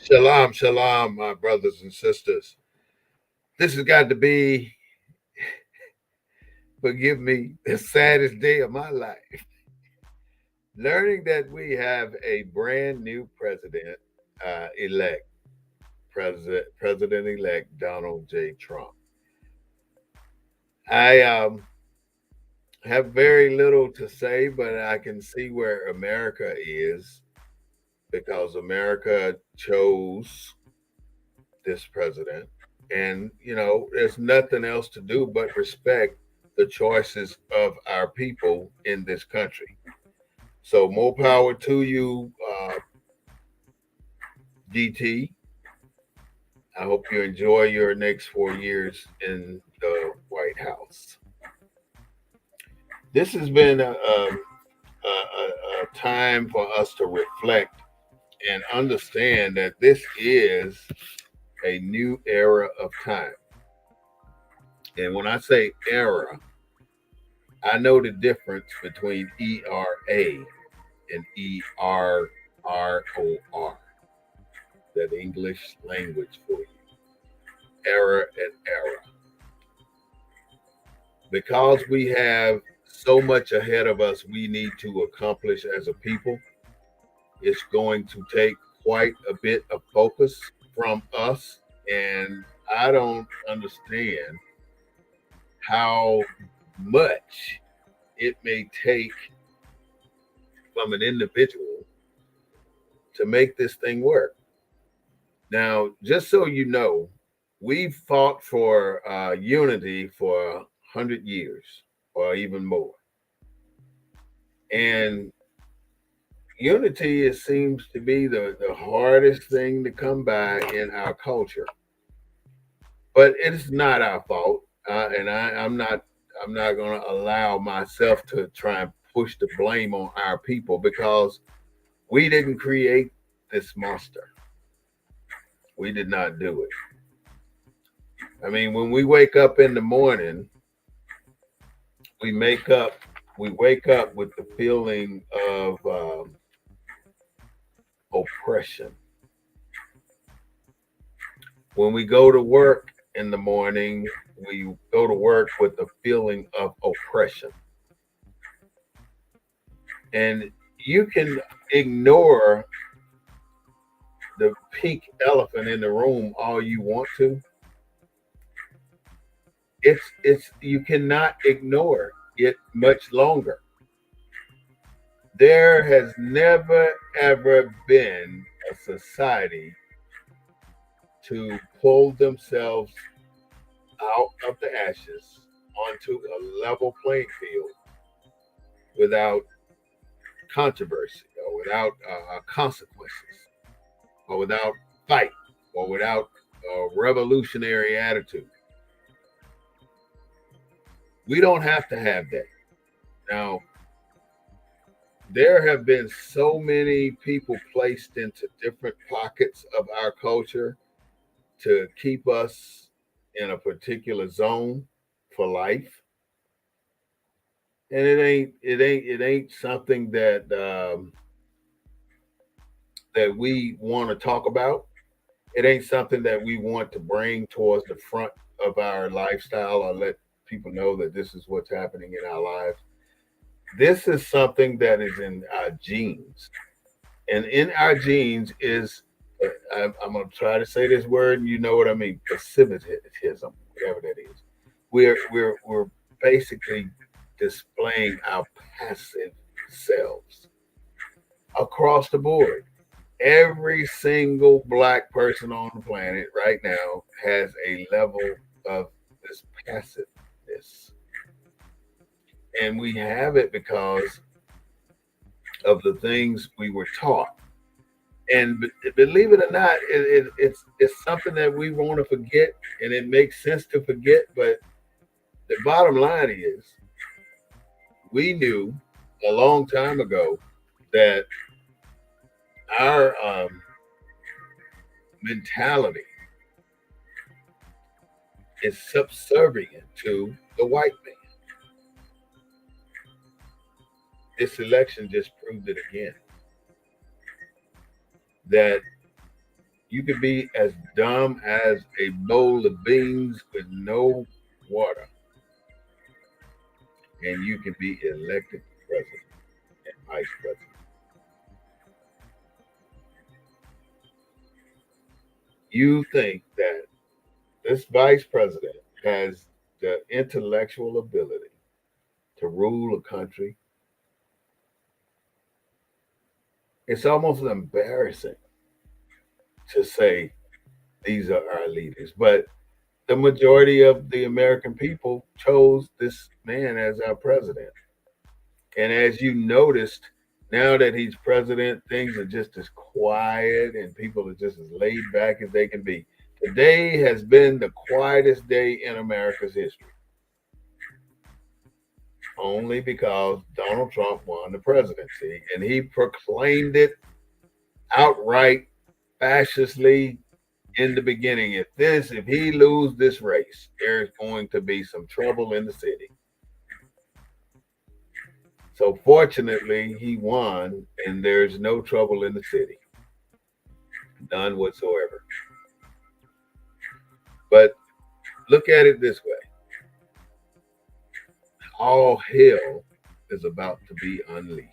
Shalom, shalom, my brothers and sisters. This has got to be, forgive me, the saddest day of my life. Learning that we have a brand new president elect, President elect Donald J. Trump. I have very little to say, but I can see where America is because America chose this president. And, there's nothing else to do but respect the choices of our people in this country. So, more power to you, DT. I hope you enjoy your next 4 years in the White House. This has been a time for us to reflect and understand that this is a new era of time. And when I say era, I know the difference between ERA and ERROR, that English language for you. Era and era. Because we have so much ahead of us we need to accomplish as a people, it's going to take quite a bit of focus from us. And I don't understand how much it may take from an individual to make this thing work. Now, just so you know, we've fought for unity for 100 years or even more. And unity seems to be the hardest thing to come by in our culture. But it's not our fault. I'm not going to allow myself to try and push the blame on our people because we didn't create this monster. We did not do it. I mean, when we wake up in the morning, we make up, we wake up with the feeling of oppression. When we go to work in the morning, we go to work with the feeling of oppression. And you can ignore the pink elephant in the room all you want to. It's you cannot ignore it much longer. There has never ever been a society to pull themselves out of the ashes onto a level playing field without controversy or without consequences or without fight or without a revolutionary attitude. We don't have to have that. Now, there have been so many people placed into different pockets of our culture to keep us in a particular zone for life. And it ain't something that we want to talk about. It ain't something that we want to bring towards the front of our lifestyle or let people know that this is what's happening in our lives. This is something that is in our genes. And in our genes is, I'm going to try to say this word, and you know what I mean, passivitism, whatever that is. We're basically displaying our passive selves across the board. Every single black person on the planet right now has a level of this passiveness. And we have it because of the things we were taught. And believe it or not, it's something that we want to forget, and it makes sense to forget. But the bottom line is, we knew a long time ago that our mentality is subservient to the white man. This election just proved it again. That You could be as dumb as a bowl of beans with no water, and you can be elected president and vice president. You think that this vice president has the intellectual ability to rule a country? It's almost embarrassing to say these are our leaders, but the majority of the American people chose this man as our president. And as you noticed, now that he's president, things are just as quiet and people are just as laid back as they can be. Today has been the quietest day in America's history, only because Donald Trump won the presidency and he proclaimed it outright fascistly in the beginning. If he lose this race, there's going to be some trouble in the city. So fortunately, he won, and there's no trouble in the city, none whatsoever. But look at it this way: all hell is about to be unleashed.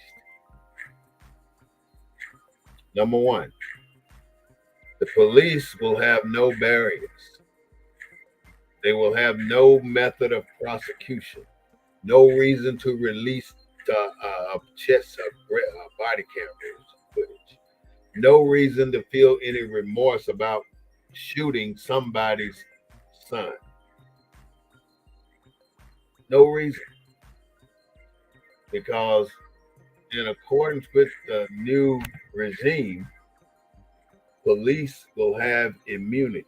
Number one, the police will have no barriers. They will have no method of prosecution, no reason to release chest body cameras footage, no reason to feel any remorse about shooting somebody's son. No reason. Because in accordance with the new regime, police will have immunity.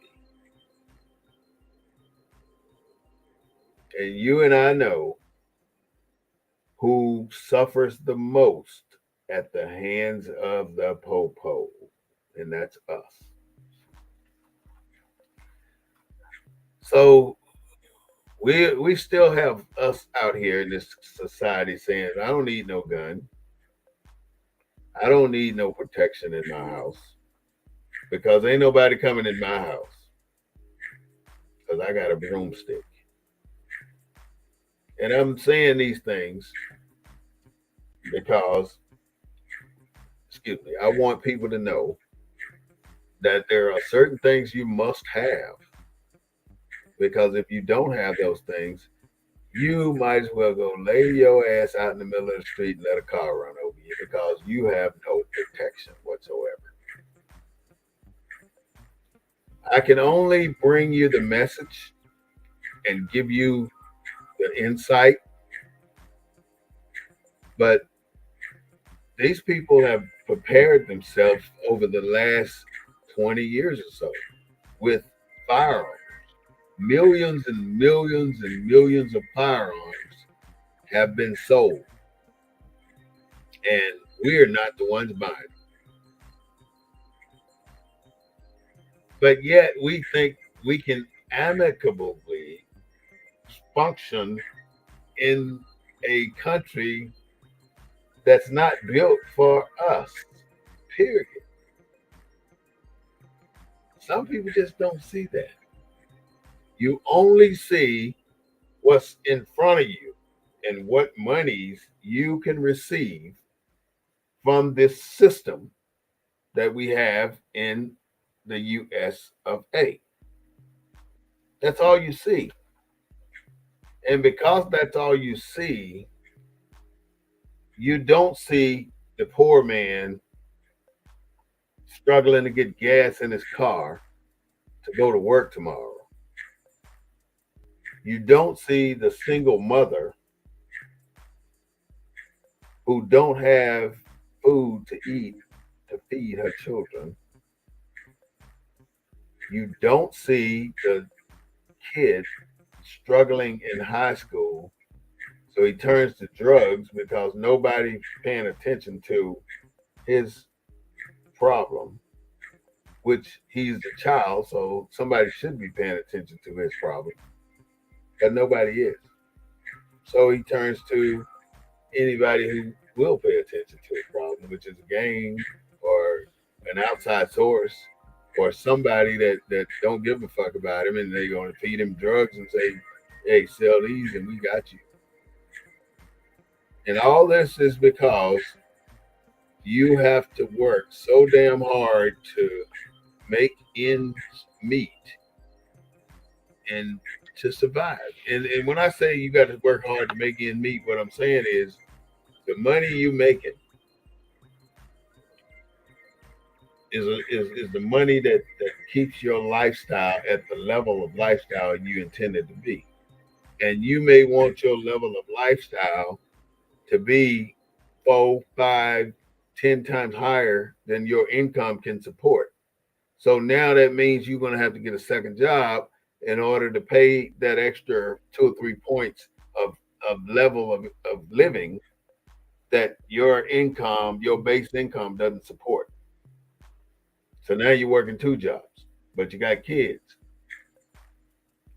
And you and I know who suffers the most at the hands of the popo, and that's us. So we still have us out here in this society saying, I don't need no gun. I don't need no protection in my house because ain't nobody coming in my house because I got a broomstick. And I'm saying these things because, excuse me, I want people to know that there are certain things you must have because if you don't have those things, you might as well go lay your ass out in the middle of the street and let a car run over you because you have no protection whatsoever. I can only bring you the message and give you the insight, but these people have prepared themselves over the last 20 years or so with firearms. Millions and millions and millions of firearms have been sold, and we're not the ones buying them. But yet we think we can amicably function in a country that's not built for us, period. Some people just don't see that. You only see what's in front of you and what monies you can receive from this system that we have in the US of A. That's all you see. And because that's all you see, you don't see the poor man struggling to get gas in his car to go to work tomorrow. You don't see the single mother who don't have food to eat to feed her children. You don't see the kid struggling in high school, so he turns to drugs because nobody's paying attention to his problem, which he's a child, so somebody should be paying attention to his problem, but nobody is. So he turns to anybody who will pay attention to his problem, which is a gang or an outside source, or somebody that don't give a fuck about him, and they're going to feed him drugs and say, "Hey, sell these, and we got you." And all this is because you have to work so damn hard to make ends meet and to survive. And when I say you got to work hard to make ends meet, what I'm saying is the money you making is the money that keeps your lifestyle at the level of lifestyle you intended to be. And you may want your level of lifestyle to be 4, 5, 10 times higher than your income can support. So now that means you're going to have to get a second job in order to pay that extra 2 or 3 points of level of living that your income, your base income doesn't support. So now you're working 2 jobs, but you got kids.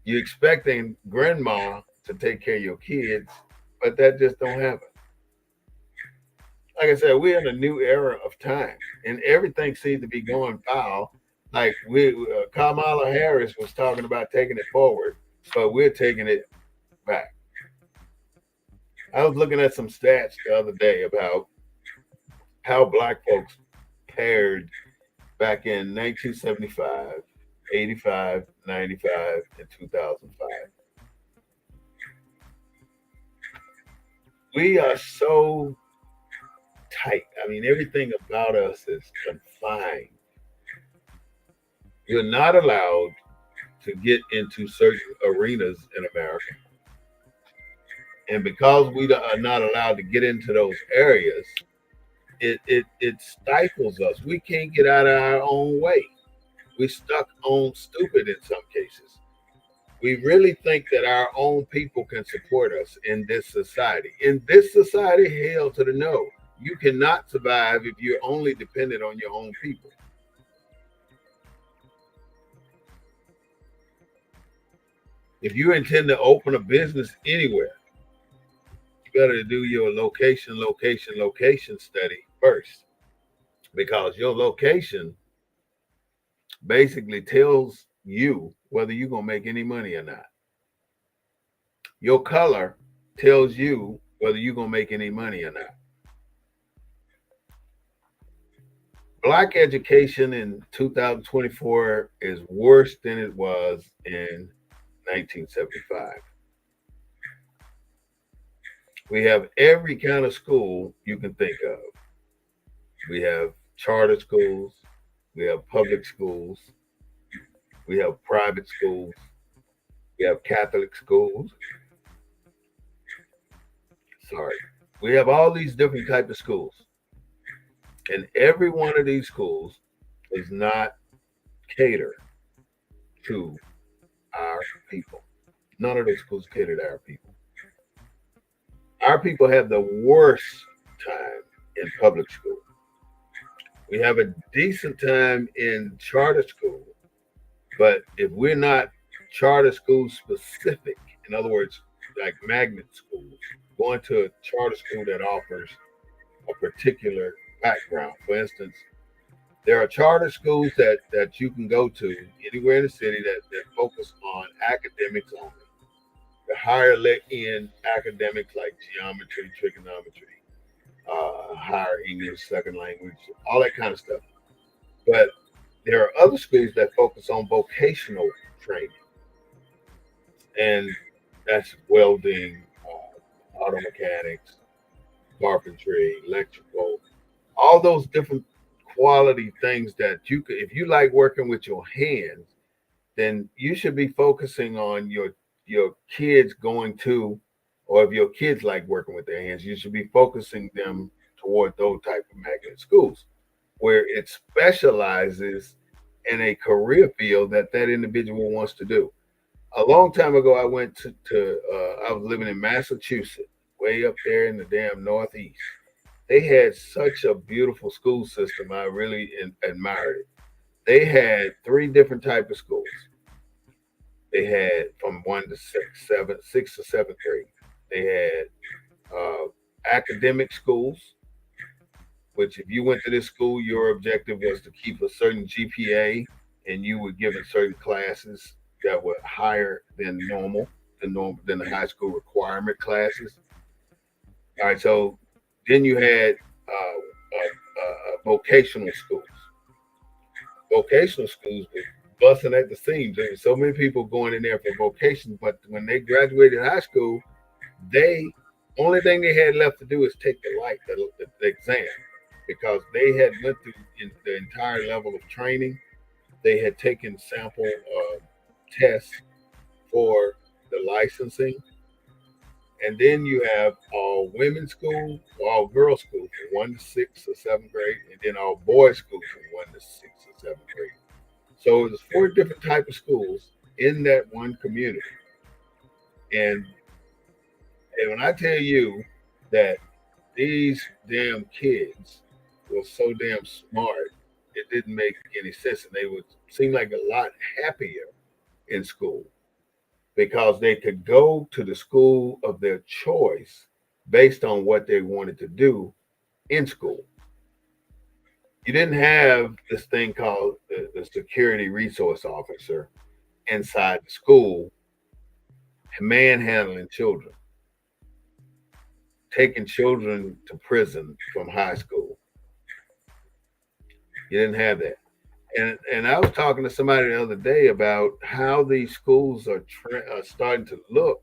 You're expecting grandma to take care of your kids, but that just don't happen. Like I said, we're in a new era of time, and everything seems to be going foul. Like Kamala Harris was talking about taking it forward, but we're taking it back. I was looking at some stats the other day about how black folks paired back in 1975, 85, 95, and 2005. We are so tight. I mean, everything about us is confined. You're not allowed to get into certain arenas in America. And because we are not allowed to get into those areas, it stifles us. We can't get out of our own way. We're stuck on stupid in some cases. We really think that our own people can support us in this society. In this society, hell to the no. You cannot survive if you're only dependent on your own people. If you intend to open a business anywhere, you better do your location study first, because your location basically tells you whether you're going to make any money or not. Your color tells you whether you're going to make any money or not. Black education in 2024 is worse than it was in 1975. We have every kind of school you can think of. We have charter schools, we have public schools, we have private schools, we have Catholic schools. Sorry. We have all these different types of schools. And every one of these schools does not cater to our people. None of those schools cater to our people. Our people have the worst time in public school. We have a decent time in charter school, but if we're not charter school specific, in other words, like magnet schools, going to a charter school that offers a particular background. For instance, there are charter schools that you can go to anywhere in the city that focus on academics only. The higher end academics like geometry, trigonometry, higher English, second language, all that kind of stuff. But there are other schools that focus on vocational training, and that's welding, auto mechanics, carpentry, electrical, all those different quality things that you could, if you like working with your hands, then you should be focusing on your kids going to, or if your kids like working with their hands, you should be focusing them toward those type of magnet schools where it specializes in a career field that individual wants to do. A long time ago, I went I was living in Massachusetts, way up there in the damn Northeast. They had such a beautiful school system. I really admired it. They had 3 different type of schools. They had from 1 to 6, 6 to 7th grade. They had academic schools, which if you went to this school, your objective was to keep a certain GPA and you were given certain classes that were higher than than the high school requirement classes. All right, so then you had vocational schools. Vocational schools were busting at the seams. There were so many people going in there for vocations, but when they graduated high school, they only thing they had left to do is take the exam, because they had went through the entire level of training. They had taken sample tests for the licensing, and then you have all women's school, all girls school from 1 to 6 or 7th grade, and then all boys school from 1 to 6 or 7th grade. So there's 4 different type of schools in that one community. And, and when I tell you that these damn kids were so damn smart, it didn't make any sense. And they would seem like a lot happier in school because they could go to the school of their choice based on what they wanted to do in school. You didn't have this thing called the security resource officer inside the school manhandling children, taking children to prison from high school. You didn't have that. And I was talking to somebody the other day about how these schools are starting to look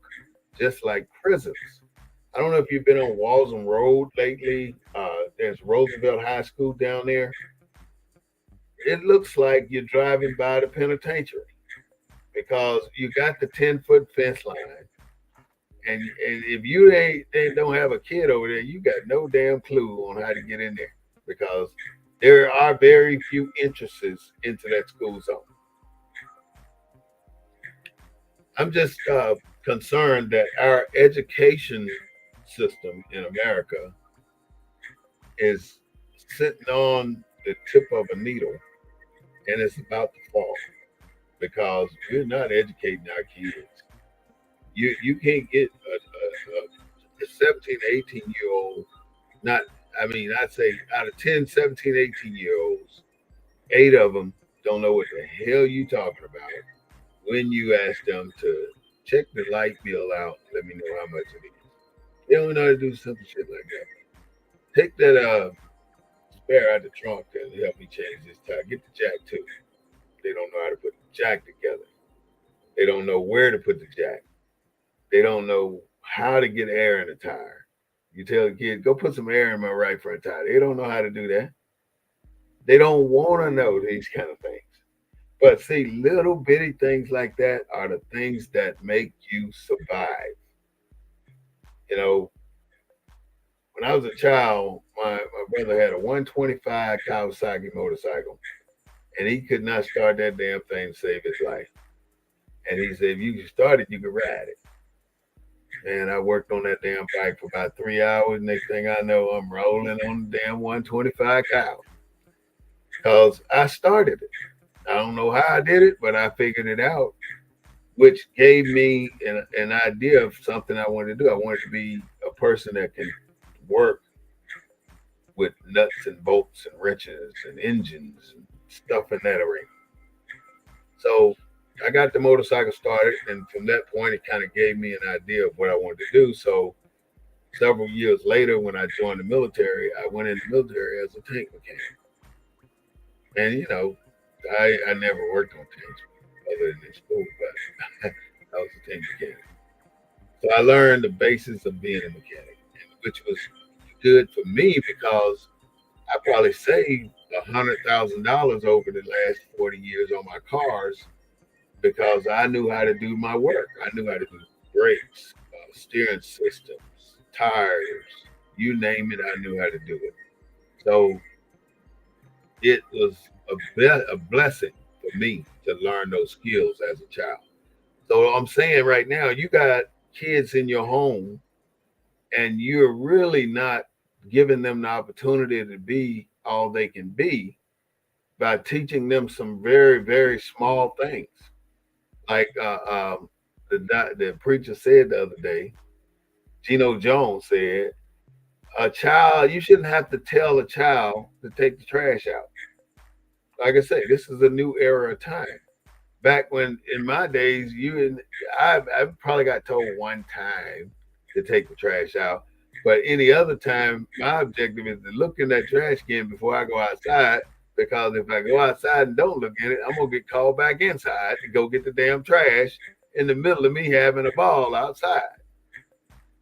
just like prisons. I don't know if you've been on Walsham Road lately. There's Roosevelt High School down there. It looks like you're driving by the penitentiary because you got the 10-foot fence line, and if they don't have a kid over there, you got no damn clue on how to get in there because there are very few entrances into that school zone. I'm just concerned that our education system in America is sitting on the tip of a needle and it's about to fall because we're not educating our kids. You can't get a 17, 18-year old, not, I mean, I'd say out of 10, 17, 18-year olds, 8 of them don't know what the hell you talking about when you ask them to check the light bill out, let me know how much it is. They don't know how to do simple shit like that. Take that spare out the trunk and help me change this tire. Get the jack too. They don't know how to put the jack together. They don't know where to put the jack. They don't know how to get air in the tire. You tell the kid, go put some air in my right front tire. They don't know how to do that. They don't want to know these kind of things. But see, little bitty things like that are the things that make you survive. You know, when I was a child, my brother had a 125 Kawasaki motorcycle, and he could not start that damn thing to save his life. And he said, if you could start it, you could ride it. And I worked on that damn bike for about 3 hours. Next thing I know, I'm rolling on the damn 125 cow because I started it. I don't know how I did it, but I figured it out, which gave me an idea of something I wanted to do. I wanted to be a person that can work with nuts and bolts and wrenches and engines and stuff in that arena. So I got the motorcycle started, and from that point, it kind of gave me an idea of what I wanted to do. So several years later, when I joined the military, I went in the military as a tank mechanic. And you know, I never worked on tanks other than in school, but I was a tank mechanic. So I learned the basis of being a mechanic, which was good for me because I probably saved $100,000 over the last 40 years on my cars because I knew how to do my work. I knew how to do brakes, steering systems, tires, you name it, I knew how to do it. So it was a blessing for me to learn those skills as a child. So I'm saying right now, you got kids in your home and you're really not giving them the opportunity to be all they can be by teaching them some very, very small things. Like the preacher said the other day, Geno Jones said, a child, you shouldn't have to tell a child to take the trash out. Like I say, this is a new era of time. Back when in my days, I probably got told one time to take the trash out, but any other time, my objective is to look in that trash can before I go outside. Because if I go outside and don't look in it, I'm gonna get called back inside to go get the damn trash in the middle of me having a ball outside.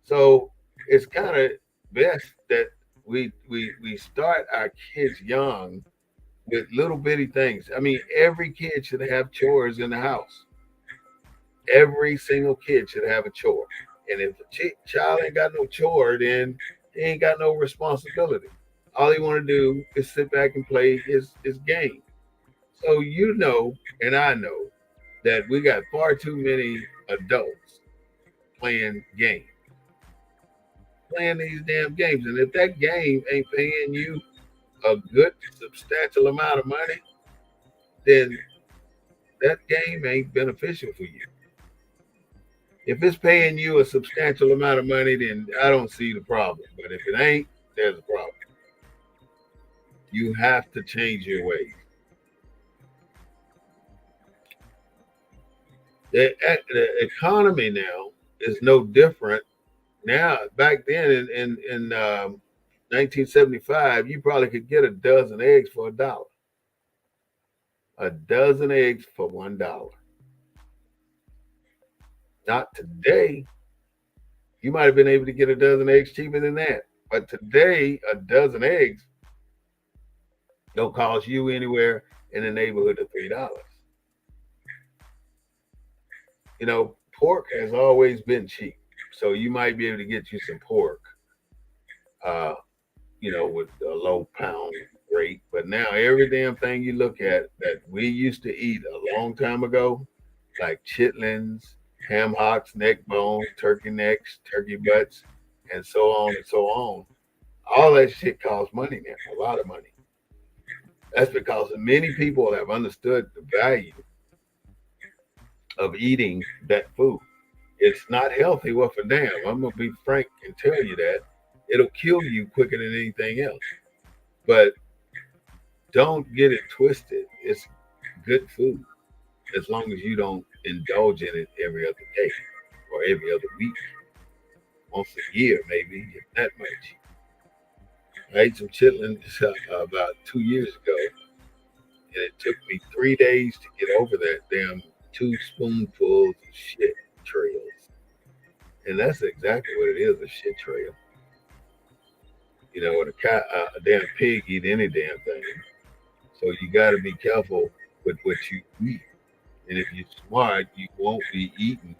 So it's kind of best that we start our kids young with little bitty things. I mean, every kid should have chores in the house. Every single kid should have a chore. And if the child ain't got no chore, then he ain't got no responsibility. All he want to do is sit back and play his game. So you know, and I know that we got far too many adults playing games, playing these damn games. And if that game ain't paying you a good substantial amount of money, then that game ain't beneficial for you. If it's paying you a substantial amount of money, then I don't see the problem. But if it ain't, there's a problem. You have to change your ways. The economy now is no different. Now, back then in 1975, you probably could get a dozen eggs for $1. A dozen eggs for $1. Not today. You might have been able to get a dozen eggs cheaper than that. But today, a dozen eggs don't cost you anywhere in the neighborhood of $3. You know, pork has always been cheap. So you might be able to get you some pork, uh, with a low pound rate. But now every damn thing you look at that we used to eat a long time ago, like chitlins, ham hocks, neck bones, turkey necks, turkey butts, and so on and so on. All that shit costs money now, a lot of money. That's because many people have understood the value of eating that food. It's not healthy worth a damn. I'm gonna be frank and tell you that it'll kill you quicker than anything else. But don't get it twisted. It's good food as long as you don't indulge in it every other day or every other week, once a year maybe, if that much. I ate some chitlins about 2 years ago, and it took me 3 days to get over that damn two spoonfuls of shit trails. And that's exactly what it is, a shit trail. A damn pig eat any damn thing. So you got to be careful with what you eat. And if you're smart, you won't be eating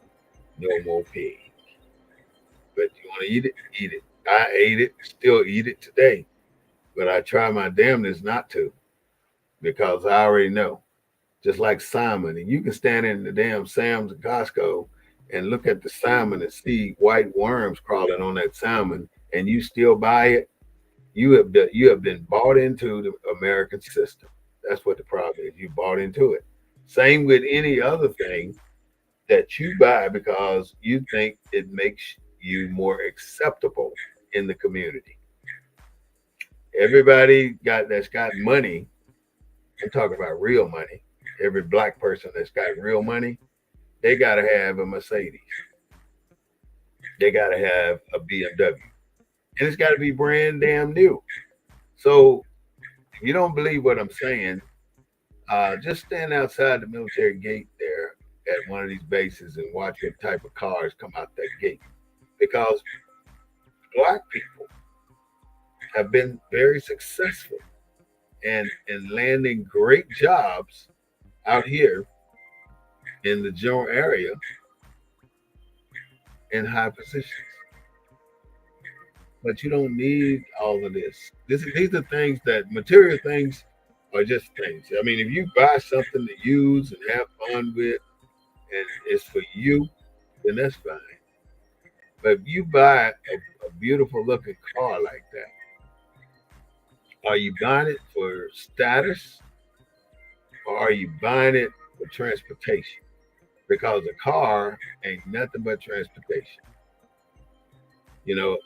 no more pig. But you want to eat it, eat it. I ate it, still eat it today. But I try my damnedest not to because I already know. Just like salmon. And you can stand in the damn Sam's and Costco and look at the salmon and see white worms crawling on that salmon, and you still buy it. You have been bought into the American system. That's what the problem is. You bought into it. Same with any other thing that you buy because you think it makes you more acceptable in the community. Everybody that's got money. I'm talking about real money. Every black person that's got real money, they gotta have a Mercedes. They gotta have a BMW, and it's got to be brand damn new. So if you don't believe what I'm saying, just stand outside the military gate there at one of these bases and watch what type of cars come out that gate. Because black people have been very successful in landing great jobs out here in the general area in high positions. But you don't need all of this. These are things that material things are just things. I mean, if you buy something to use and have fun with and it's for you, then that's fine. But if you buy a beautiful looking car like that, are you buying it for status or are you buying it for transportation? Because a car ain't nothing but transportation.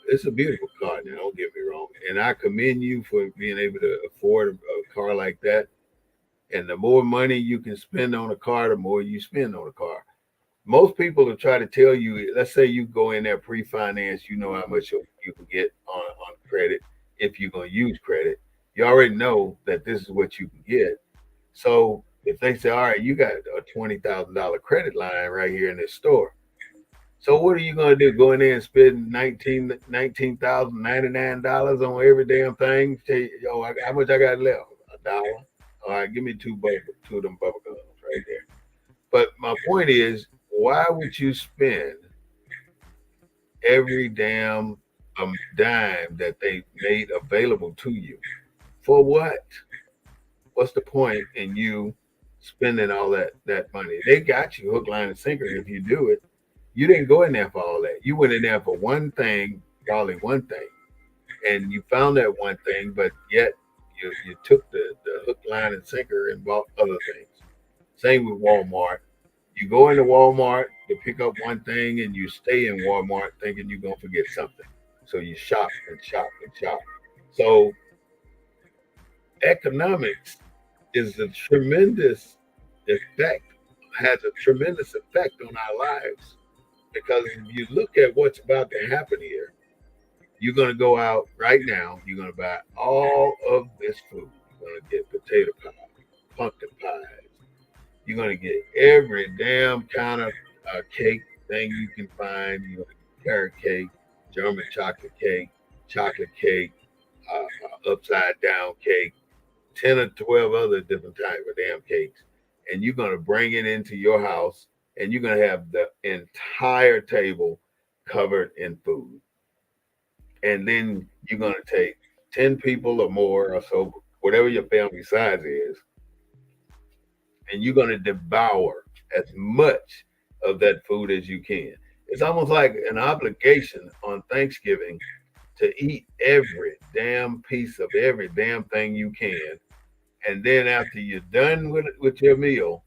It's a beautiful car now, don't get me wrong. And I commend you for being able to afford a car like that. And the more money you can spend on a car, the more you spend on a car. Most people will try to tell you, let's say you go in there pre-finance, you know how much you can get on credit if you're going to use credit. You already know that this is what you can get. So if they say, all right, you got a $20,000 credit line right here in this store. So what are you going to do? Go in there and spend $19,099 on every damn thing? Say, yo, how much I got left? $1. All right, give me two of them bubble gums right there. But my point is, why would you spend every damn dime that they made available to you? For what? What's the point in you spending all that money? They got you hook, line, and sinker if you do it. You didn't go in there for all that. You went in there for one thing, probably one thing, and you found that one thing, but yet you took the hook, line, and sinker and bought other things. Same with Walmart. You go into Walmart to pick up one thing and you stay in Walmart thinking you're going to forget something. So you shop and shop and shop. So economics is a tremendous effect, has a tremendous effect on our lives. Because if you look at what's about to happen here, you're going to go out right now, you're going to buy all of this food. You're going to get potato pie, pumpkin pies. You're going to get every damn kind of cake thing you can find. You're going to get carrot cake, German chocolate cake, upside down cake, 10 or 12 other different types of damn cakes. And you're going to bring it into your house and you're going to have the entire table covered in food. And then you're going to take 10 people or more or so, whatever your family size is, and you're going to devour as much of that food as you can. It's almost like an obligation on Thanksgiving to eat every damn piece of every damn thing you can. And then after you're done with your meal,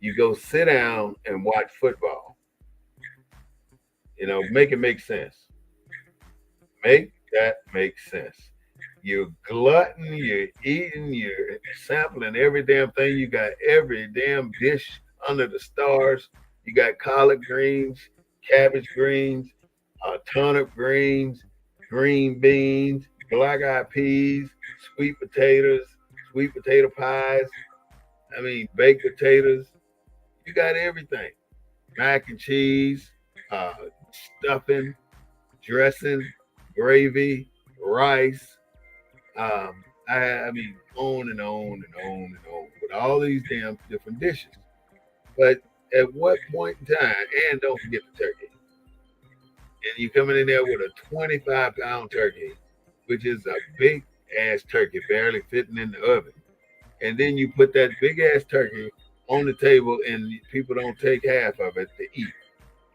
you go sit down and watch football. Make it make sense. Make that make sense. You're glutton, you're eating, you're sampling every damn thing. You got every damn dish under the stars. You got collard greens, cabbage greens, turnip greens, green beans, black eyed peas, sweet potatoes, sweet potato pies. I mean, baked potatoes. You got everything. Mac and cheese, uh, stuffing, dressing, gravy, rice. I mean, on and on and on and on with all these damn different dishes. But at what point in time, and don't forget the turkey, and you coming in there with a 25-pound turkey, which is a big ass turkey, barely fitting in the oven. And then you put that big ass turkey on the table, and people don't take half of it to eat.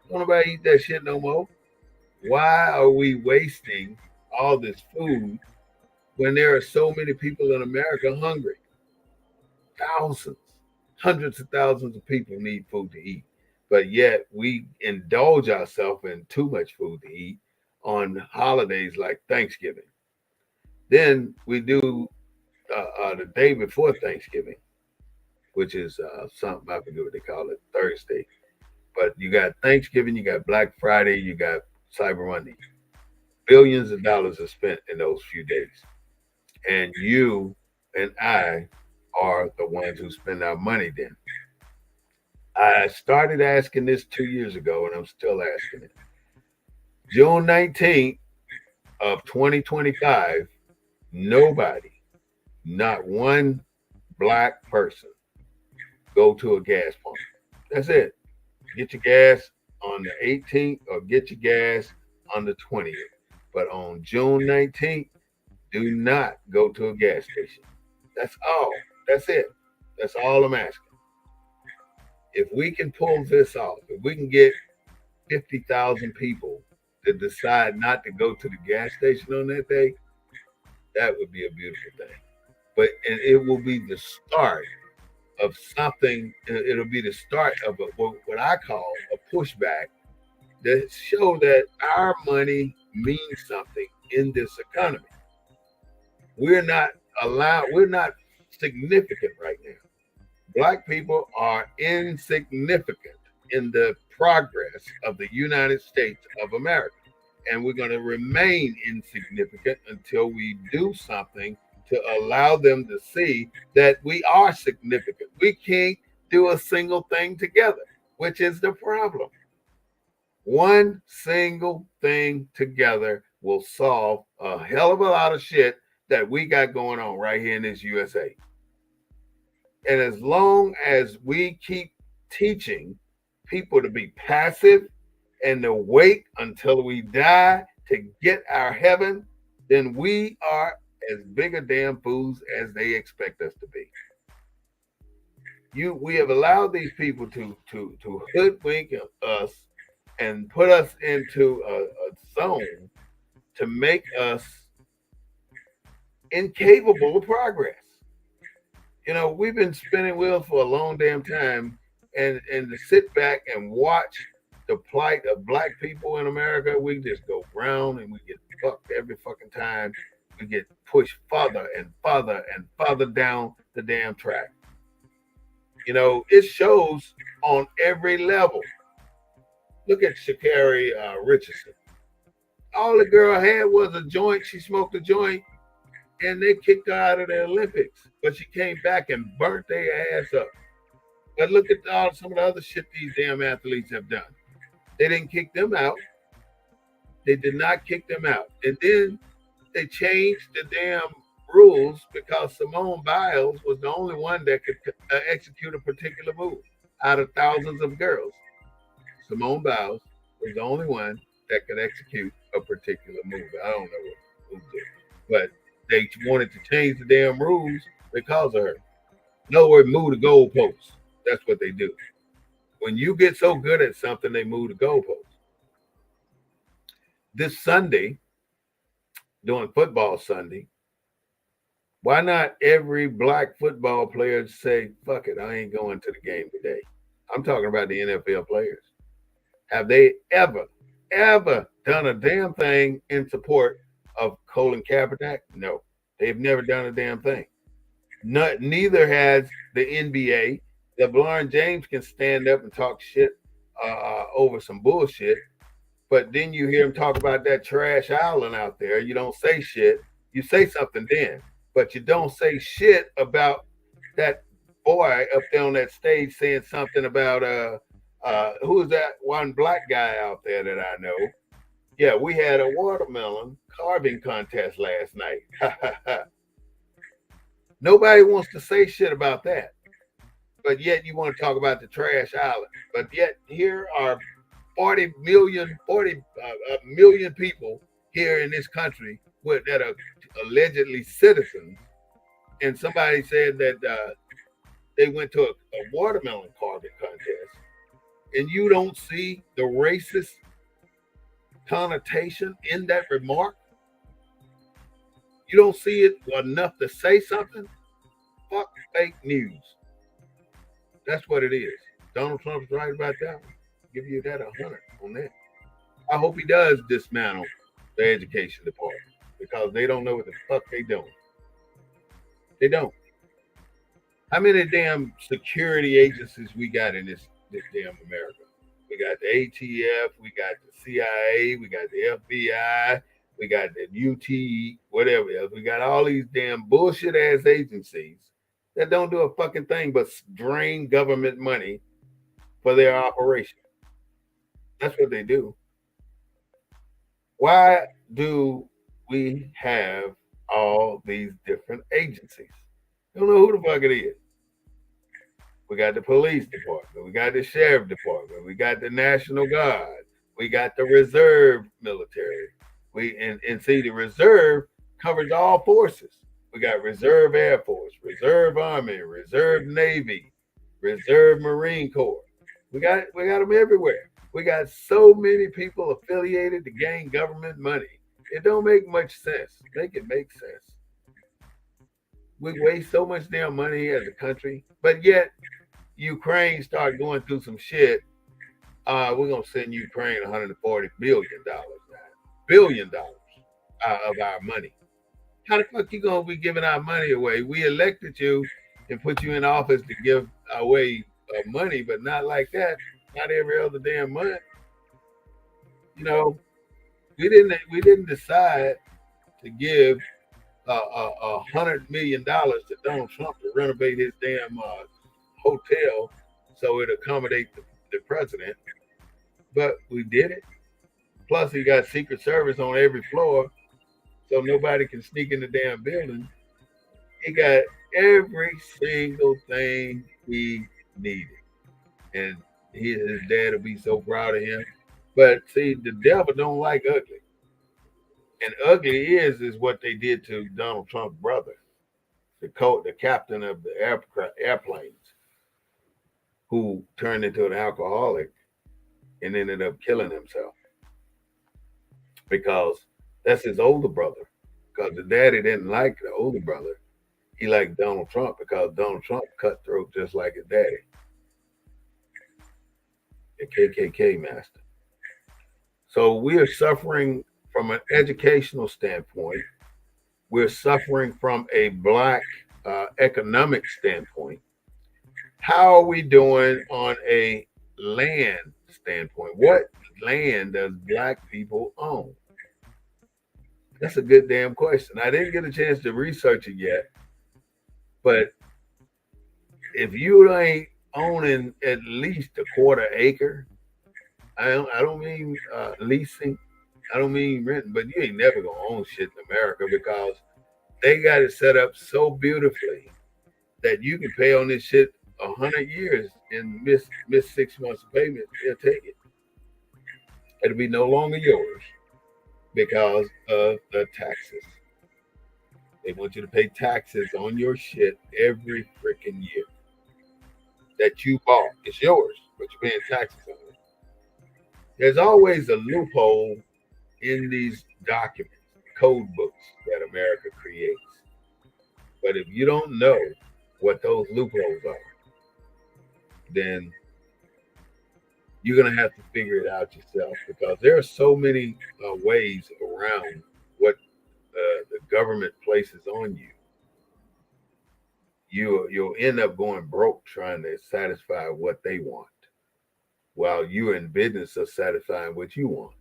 Don't nobody eat that shit no more. Why are we wasting all this food when there are so many people in America hungry? Thousands, hundreds of thousands of people need food to eat, but yet we indulge ourselves in too much food to eat on holidays like Thanksgiving. Then we do the day before Thanksgiving, which is something I forget what they call it, Thursday. But you got Thanksgiving, you got Black Friday, you got Cyber Monday. Billions of dollars are spent in those few days. And you and I are the ones who spend our money then. I started asking this 2 years ago, and I'm still asking it. June 19th of 2025, nobody, not one black person, go to a gas pump. That's it. Get your gas on the 18th or get your gas on the 20th. But on June 19th, do not go to a gas station. That's all. That's it. That's all I'm asking. If we can pull this off, if we can get 50,000 people to decide not to go to the gas station on that day, that would be a beautiful thing. But and it will be the start of something. It'll be the start of what I call a pushback that show that our money means something in this economy. We're not allowed. We're not significant right now. Black people are insignificant in the progress of the United States of America. And we're going to remain insignificant until we do something to allow them to see that we are significant. We can't do a single thing together, which is the problem. One single thing together will solve a hell of a lot of shit that we got going on right here in this USA. And as long as we keep teaching people to be passive and to wait until we die to get our heaven, then we are as big a damn fools as they expect us to be. We have allowed these people to hoodwink us and put us into a zone to make us incapable of progress. You know, we've been spinning wheels for a long damn time, and to sit back and watch the plight of black people in America, we just go brown and we get fucked every fucking time. We get pushed further and further and further down the damn track. You know, it shows on every level. Look at Sha'Carri Richardson. All the girl had was a joint. She smoked a joint, and they kicked her out of the Olympics. But she came back and burnt their ass up. But look at some of the other shit these damn athletes have done. They didn't kick them out. They did not kick them out. And then they changed the damn rules because Simone Biles was the only one that could execute a particular move out of thousands of girls. Simone Biles was the only one that could execute a particular move. I don't know what move did, but they wanted to change the damn rules because of her. In other words, move the goalposts. That's what they do. When you get so good at something, they move the goalposts. This Sunday, during football Sunday, why not every black football player say, fuck it, I ain't going to the game today? I'm talking about the NFL players. Have they ever done a damn thing in support of Colin Kaepernick? No, they've never done a damn thing. Neither has the NBA. LeBron James can stand up and talk shit over some bullshit, but then you hear him talk about that trash island out there. You don't say shit. You say something then, but you don't say shit about that boy up there on that stage saying something about who's that one black guy out there that I know? Yeah, we had a watermelon carving contest last night. Nobody wants to say shit about that. But yet you want to talk about the trash island. But yet here are 40 million people here in this country that are allegedly citizens. And somebody said that they went to a watermelon carving contest. And you don't see the racist connotation in that remark? You don't see it enough to say something? Fuck fake news. That's what it is. Donald Trump's right about that one. Give you that 100 on that. I hope he does dismantle the education department because they don't know what the fuck they doing. They don't. How many damn security agencies we got in this damn America? We got the ATF, we got the CIA, we got the FBI, we got the UT, whatever else. We got all these damn bullshit ass agencies that don't do a fucking thing but drain government money for their operation. That's what they do. Why do we have all these different agencies? I don't know who the fuck it is. We got the police department. We got the sheriff department. We got the National Guard. We got the reserve military. And see, the reserve covers all forces. We got Reserve Air Force, Reserve Army, Reserve Navy, Reserve Marine Corps. We got them everywhere. We got so many people affiliated to gain government money. It don't make much sense. Make it make sense. We waste so much damn money as a country, but yet Ukraine started going through some shit. We're gonna send Ukraine $140 billion now. $1 billion of our money. How the fuck you gonna be giving our money away? We elected you and put you in office to give our way of money, but not like that. Not every other damn month. You know, we didn't decide to give $100 million to Donald Trump to renovate his damn hotel so it accommodate the president, but we did it. Plus, he got Secret Service on every floor, so nobody can sneak in the damn building. He got every single thing he needed, and his dad will be so proud of him. But see, the devil don't like ugly, and ugly is what they did to Donald Trump's brother, the captain of the airplanes, who turned into an alcoholic and ended up killing himself because that's his older brother. Because the daddy didn't like the older brother, he liked Donald Trump because Donald Trump cutthroat just like his daddy, the KKK master. So we are suffering from an educational standpoint. We're suffering from a black economic standpoint. How are we doing on a land standpoint? What land does black people own? That's a good damn question. I didn't get a chance to research it yet, but if you ain't owning at least a quarter acre, I don't mean leasing, I don't mean renting, but you ain't never gonna own shit in America because they got it set up so beautifully that you can pay on this shit 100 years and miss 6 months of payment. They'll take it. It'll be no longer yours because of the taxes. They want you to pay taxes on your shit every freaking year that you bought. It's yours, but you're paying taxes on it. There's always a loophole in these documents, code books that America creates. But if you don't know what those loopholes are, then you're going to have to figure it out yourself because there are so many ways around what the government places on you. You'll end up going broke trying to satisfy what they want while you're in business of satisfying what you want.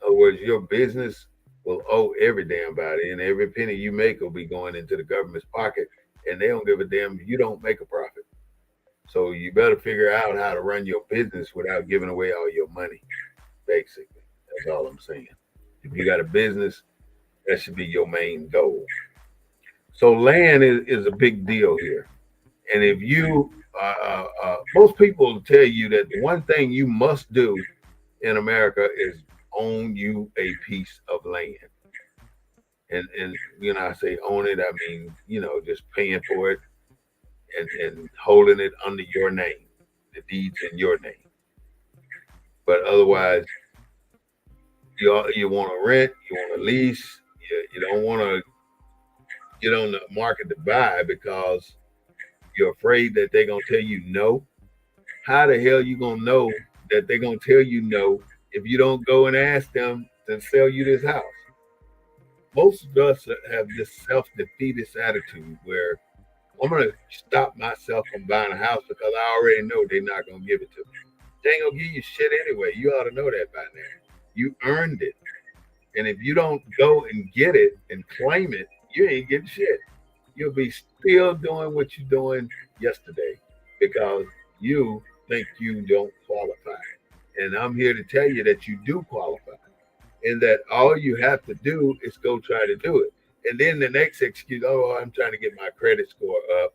In other words, your business will owe every damn body, and every penny you make will be going into the government's pocket, and they don't give a damn if you don't make a profit. So you better figure out how to run your business without giving away all your money, basically. That's all I'm saying. If you got a business, that should be your main goal. So land is a big deal here. And if you, most people will tell you that the one thing you must do in America is own you a piece of land. And I say own it, I mean, just paying for it and holding it under your name, the deeds in your name. But otherwise, you want to rent, you want to lease, you don't want to get on the market to buy because you're afraid that they're going to tell you no. How the hell you going to know that they're going to tell you no if you don't go and ask them to sell you this house? Most of us have this self-defeatist attitude where I'm going to stop myself from buying a house because I already know they're not going to give it to me. They ain't going to give you shit anyway. You ought to know that by now. You earned it. And if you don't go and get it and claim it, you ain't getting shit. You'll be still doing what you're doing yesterday because you think you don't qualify. And I'm here to tell you that you do qualify and that all you have to do is go try to do it. And then the next excuse, oh, I'm trying to get my credit score up.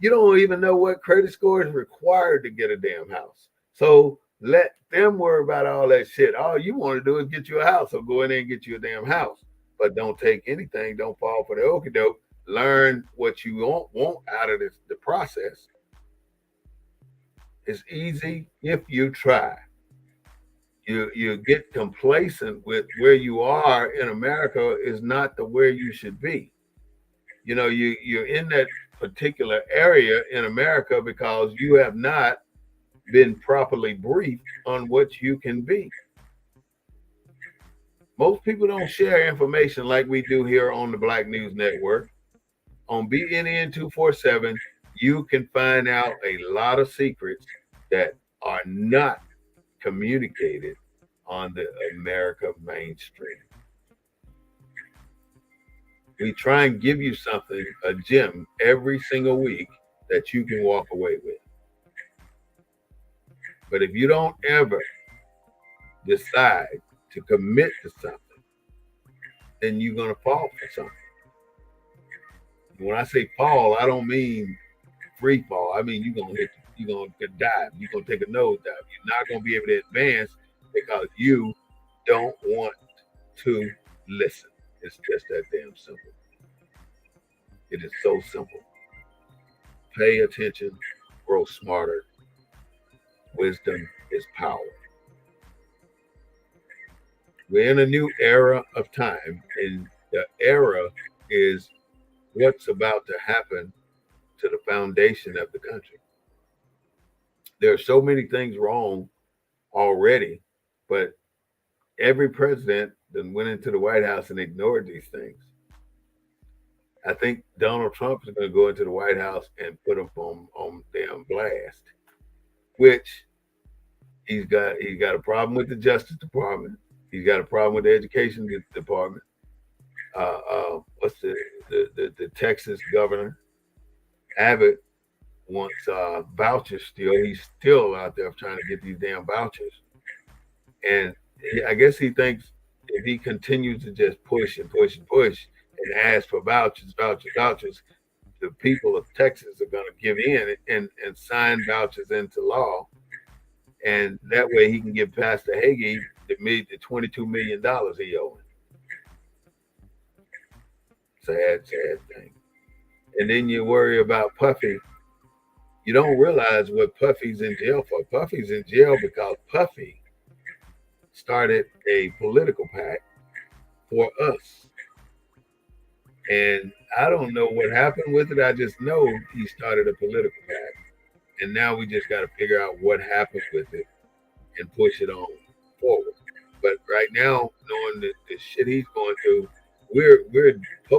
You don't even know what credit score is required to get a damn house. So let them worry about all that shit. All you want to do is get you a house. So go in there and get you a damn house. But don't take anything. Don't fall for the okie doke. Learn what you want out of the process. It's easy if you try. You get complacent with where you are in America is not the where you should be. You're in that particular area in America because you have not been properly briefed on what you can be. Most people don't share information like we do here on the Black News Network. On BNN 247, you can find out a lot of secrets that are not communicated on the America mainstream. We try and give you something, a gem, every single week that you can walk away with. But if you don't ever decide to commit to something, then you're going to fall for something. When I say fall, I don't mean free fall. I mean you're gonna dive. You're gonna take a nose dive. You're not gonna be able to advance because you don't want to listen. It's just that damn simple. It is so simple. Pay attention, grow smarter. Wisdom is power. We're in a new era of time, and the era is what's about to happen to the foundation of the country. There are so many things wrong already, but every president then went into the White House and ignored these things. I think Donald Trump is going to go into the White House and put them on damn blast, which he's got a problem with the Justice Department. He's got a problem with the Education Department. What's the Texas governor Abbott wants vouchers still. He's still out there trying to get these damn vouchers, and I guess he thinks if he continues to just push and push and push and ask for vouchers, the people of Texas are going to give in and sign vouchers into law, and that way he can give Pastor Hagee the $22 million he owed. Sad thing. And then you worry about Puffy. You don't realize what Puffy's in jail for. Puffy's in jail because Puffy started a political pact for us. And I don't know what happened with it. I just know he started a political pact. And now we just got to figure out what happened with it and push it on forward. But right now, knowing the shit he's going through,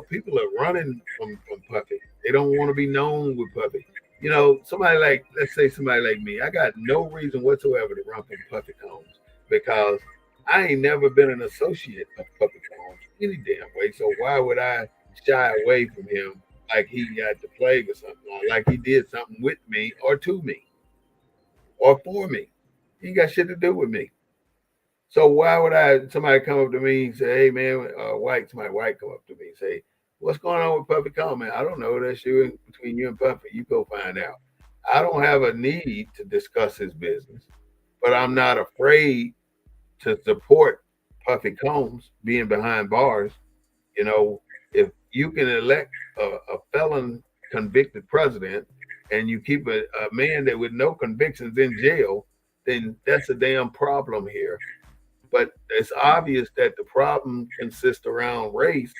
people are running from Puffy. They don't want to be known with Puffy. You know, let's say somebody like me, I got no reason whatsoever to run from Puffy Combs because I ain't never been an associate of Puffy Combs any damn way. So why would I shy away from him like he got the plague or something, or like he did something with me or to me or for me? He got shit to do with me. So why would somebody come up to me and say, hey man, somebody white come up to me and say, what's going on with Puffy Combs, man? I don't know. That's you between you and Puffy. You go find out. I don't have a need to discuss his business, but I'm not afraid to support Puffy Combs being behind bars. You know, if you can elect a felon convicted president and you keep a man that with no convictions in jail, then that's a damn problem here. But it's obvious that the problem consists around race.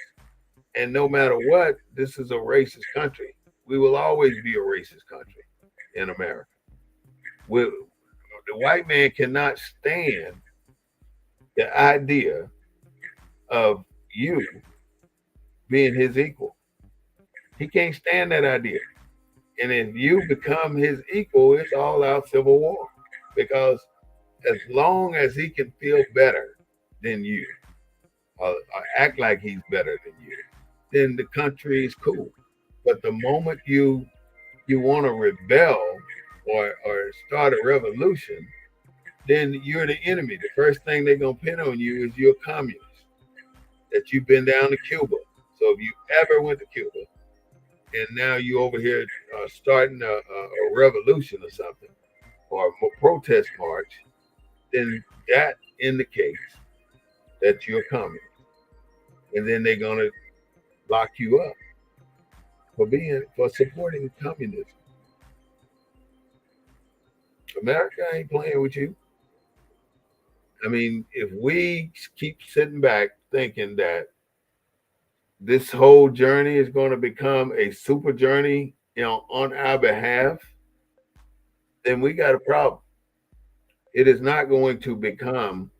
And no matter what, this is a racist country. We will always be a racist country in America. The white man cannot stand the idea of you being his equal. He can't stand that idea. And if you become his equal, it's all out civil war. Because as long as he can feel better than you, or act like he's better than you, then the country is cool. But the moment you want to rebel or start a revolution, then you're the enemy. The first thing they're gonna pin on you is you're a communist, that you've been down to Cuba. So if you ever went to Cuba and now you over here starting a revolution or something or a protest march, then that indicates that you're a communist. And then they're gonna lock you up for supporting communism. America ain't playing with you. I mean, if we keep sitting back thinking that this whole journey is going to become a super journey, on our behalf, then we got a problem. It is not going to become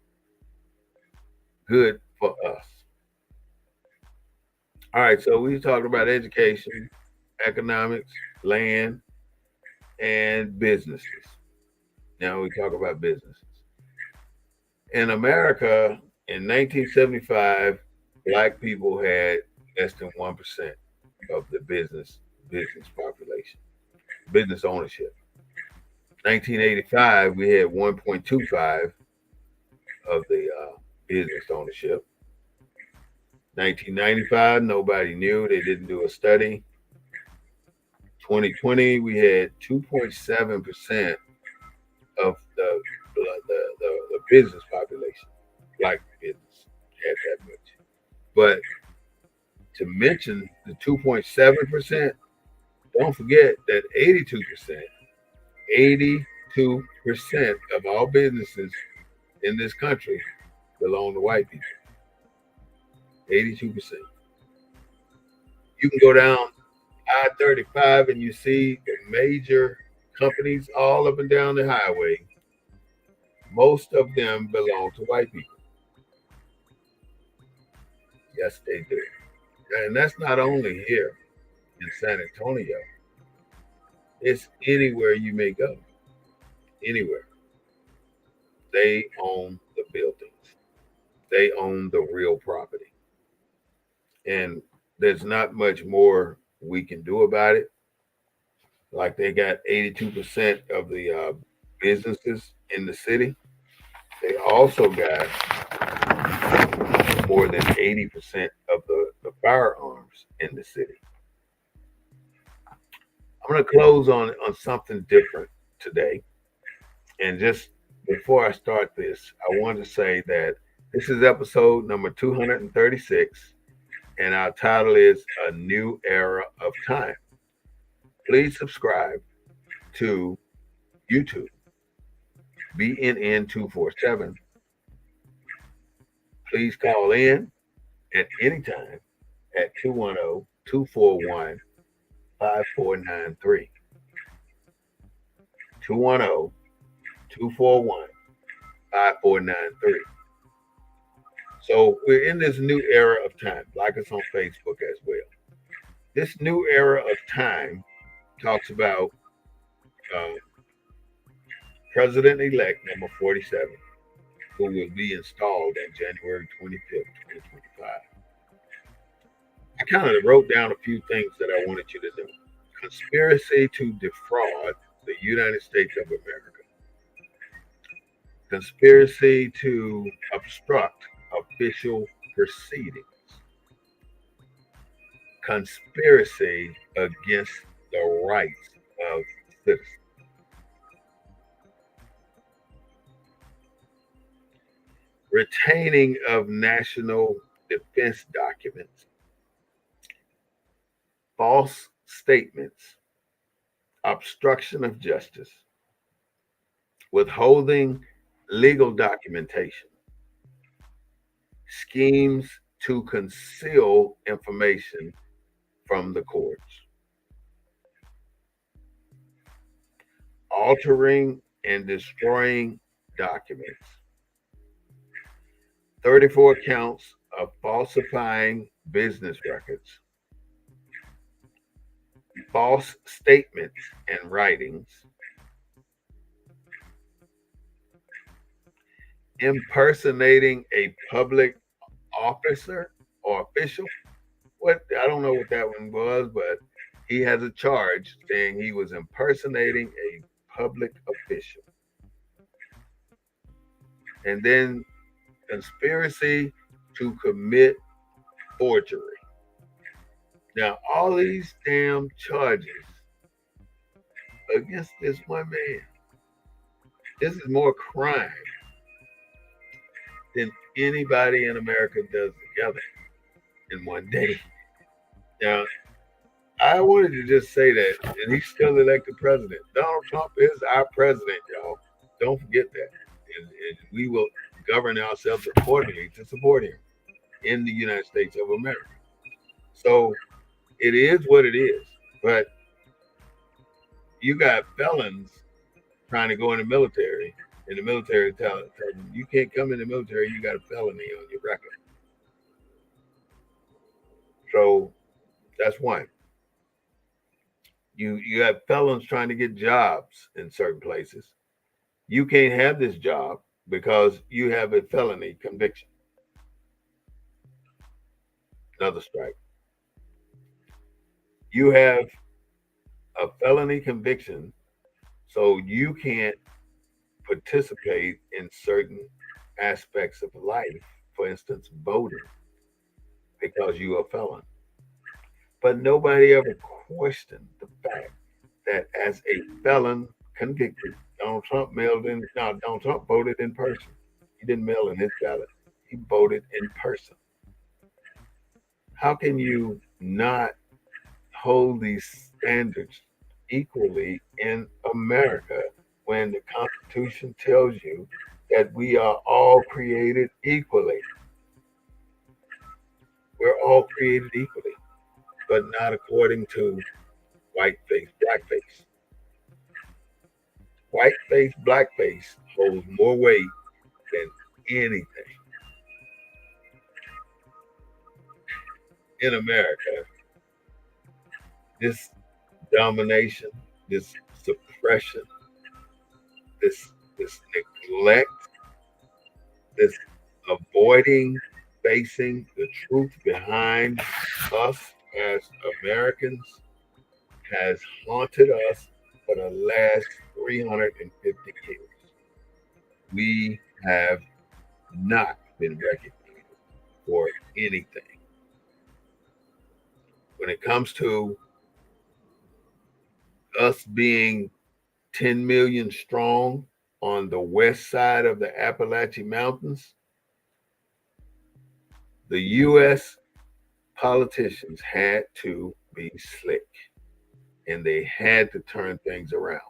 good for us. All right, so we talked about education, economics, land, and businesses. Now we talk about businesses. In America, in 1975, Black people had less than 1% of the business population, business ownership. 1985, we had 1.25 of the business ownership. 1995, nobody knew. They didn't do a study. 2020, we had 2.7% of the business population. Black business had that much. But to mention the 2.7%, don't forget that 82% of all businesses in this country belong to white people. 82%. You can go down I-35 and you see the major companies all up and down the highway. Most of them belong to white people. Yes, they do. And that's not only here in San Antonio. It's anywhere you may go. Anywhere. They own the buildings. They own the real property. And there's not much more we can do about it. Like they got 82% of the businesses in the city. They also got more than 80% of the firearms in the city. I'm going to close on something different today. And just before I start this, I want to say that this is episode number 236, and our title is A New Era of Time. Please subscribe to YouTube, BNN247. Please call in at any time at 210-241-5493. 210-241-5493. So we're in this new era of time. Like us on Facebook as well. This new era of time talks about President-elect number 47, who will be installed on January 25th, 2025. I kind of wrote down a few things that I wanted you to know. Conspiracy to defraud the United States of America. Conspiracy to obstruct official proceedings. Conspiracy against the rights of citizens. Retaining of national defense documents. False statements. Obstruction of justice. Withholding legal documentation. Schemes to conceal information from the courts. Altering and destroying documents. 34 counts of falsifying business records. False statements and writings. Impersonating a public officer or official. I don't know what that one was, but he has a charge saying he was impersonating a public official. And then conspiracy to commit forgery. Now, all these damn charges against this one man, this is more crime than anybody in America does together in one day. Now, I wanted to just say that, and he's still elected president. Donald Trump is our president, y'all. Don't forget that. And we will govern ourselves accordingly to support him in the United States of America. So it is what it is. But you got felons trying to go in the military, and the military tells them, you can't come in the military, you got a felony on your record. So that's one. You have felons trying to get jobs in certain places. You can't have this job because you have a felony conviction. Another strike. You have a felony conviction, so you can't participate in certain aspects of life. For instance, voting, because you are a felon. But nobody ever questioned the fact that as a felon convicted, Donald Trump mailed in. Now, Donald Trump voted in person. He didn't mail in his ballot. He voted in person. How can you not hold these standards equally in America when the Constitution tells you that we are all created equally? We're all created equally, but not according to whiteface, blackface. Whiteface, blackface holds more weight than anything in America. This domination, this suppression, this neglect, this avoiding facing the truth behind us as Americans has haunted us for the last 350 years. We have not been recognized for anything. When it comes to us being 10 million strong on the west side of the Appalachian Mountains, the U.S. politicians had to be slick, and they had to turn things around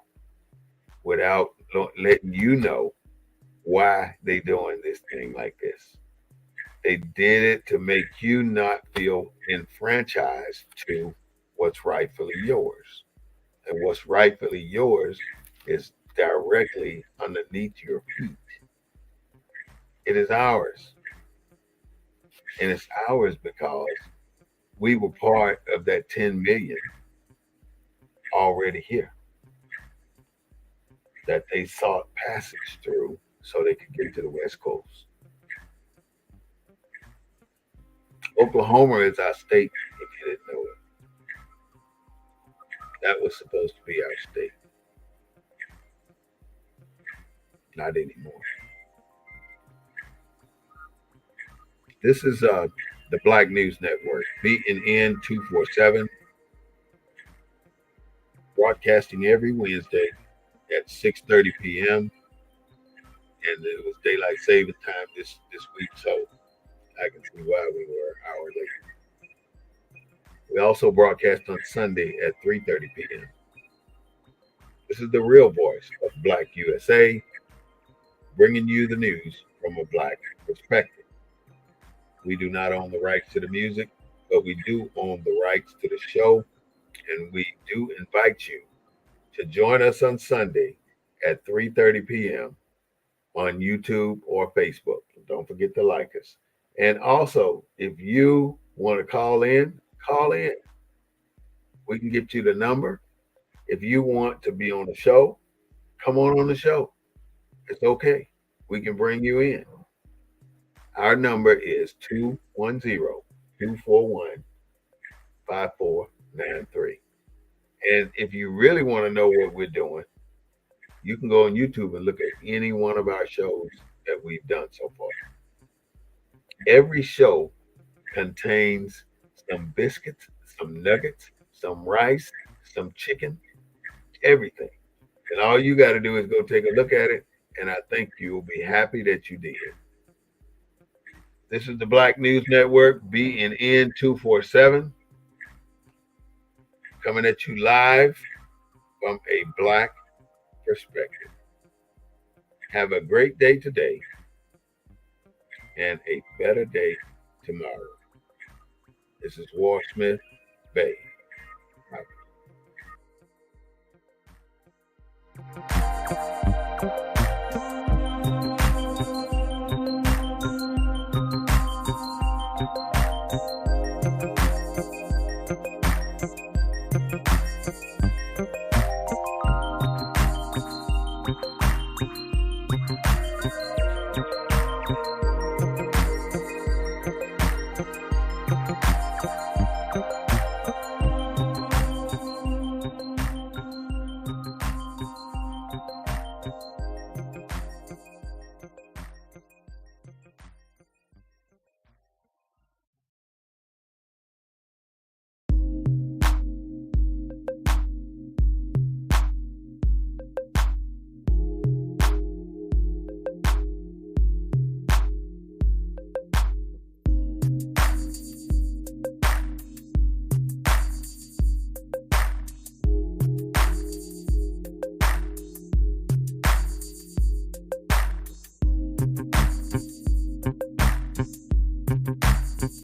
without letting you know why they doing this thing like this. They did it to make you not feel enfranchised to what's rightfully yours. And what's rightfully yours is directly underneath your feet. It is ours. And it's ours because we were part of that 10 million already here that they sought passage through so they could get to the West Coast. Oklahoma is our state, if you didn't know it. That was supposed to be our state. Not anymore. This is the Black News Network, BNN 247, broadcasting every Wednesday at 6:30 p.m. And it was daylight saving time this week, so I can see why we were an hour late. We also broadcast on Sunday at 3:30 p.m. This is the real voice of Black USA, bringing you the news from a Black perspective. We do not own the rights to the music, but we do own the rights to the show, and we do invite you to join us on Sunday at 3:30 p.m. on YouTube or Facebook. Don't forget to like us. And also, if you want to call in, call in. We can get you the number. If you want to be on the show, come on the show. It's okay. We can bring you in. Our number is 210-241-5493. And if you really want to know what we're doing, you can go on YouTube and look at any one of our shows that we've done so far. Every show contains some biscuits, some nuggets, some rice, some chicken, everything. And all you got to do is go take a look at it, and I think you'll be happy that you did. This is the Black News Network, BNN 247, coming at you live from a Black perspective. Have a great day today and a better day tomorrow. This is War Smith Bay. Bye.